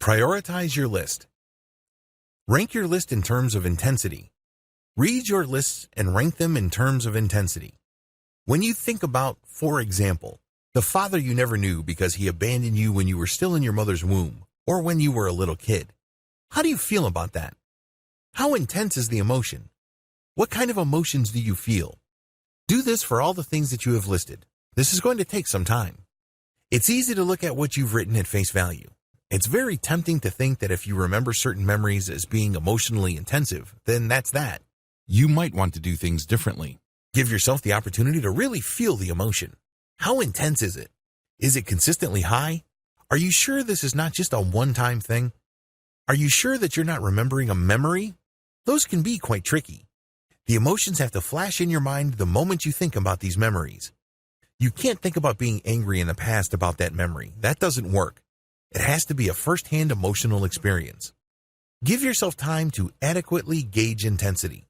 Prioritize your list. Rank your list in terms of intensity. Read your lists and rank them in terms of intensity. When you think about, for example, the father you never knew because he abandoned you when you were still in your mother's womb or when you were a little kid, how do you feel about that? How intense is the emotion? What kind of emotions do you feel? Do this for all the things that you have listed. This is going to take some time. It's easy to look at what you've written at face value. It's very tempting to think that if you remember certain memories as being emotionally intensive, then that's that. You might want to do things differently. Give yourself the opportunity to really feel the emotion. How intense is it? Is it consistently high? Are you sure this is not just a one-time thing? Are you sure that you're not remembering a memory? Those can be quite tricky. The emotions have to flash in your mind the moment you think about these memories. You can't think about being angry in the past about that memory. That doesn't work. It has to be a first-hand emotional experience. Give yourself time to adequately gauge intensity.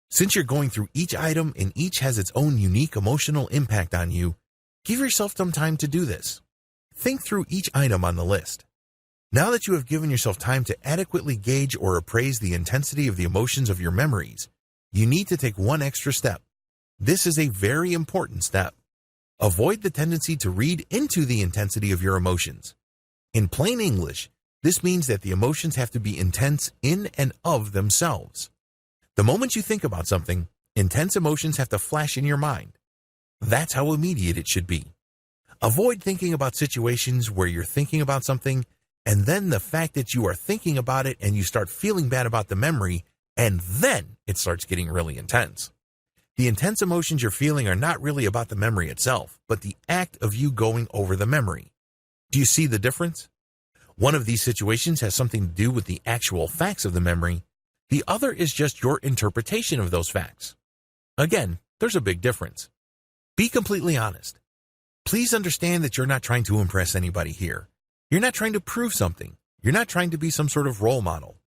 Since you're going through each item and each has its own unique emotional impact on you, give yourself some time to do this. Think through each item on the list. Now that you have given yourself time to adequately gauge or appraise the intensity of the emotions of your memories, you need to take one extra step. This is a very important step. Avoid the tendency to read into the intensity of your emotions. In plain English, this means that the emotions have to be intense in and of themselves. The moment you think about something, intense emotions have to flash in your mind. That's how immediate it should be. Avoid thinking about situations where you're thinking about something, and then the fact that you are thinking about it and you start feeling bad about the memory, and then it starts getting really intense. The intense emotions you're feeling are not really about the memory itself, but the act of you going over the memory. Do you see the difference? One of these situations has something to do with the actual facts of the memory. The other is just your interpretation of those facts. Again, there's a big difference. Be completely honest. Please understand that you're not trying to impress anybody here. You're not trying to prove something. You're not trying to be some sort of role model.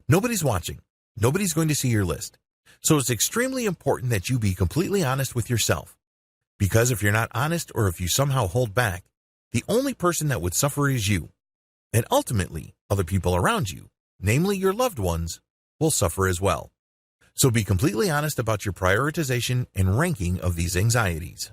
Nobody's watching. Nobody's going to see your list. So it's extremely important that you be completely honest with yourself. Because if you're not honest or if you somehow hold back, the only person that would suffer is you. And ultimately, other people around you, namely your loved ones, will suffer as well. So be completely honest about your prioritization and ranking of these anxieties.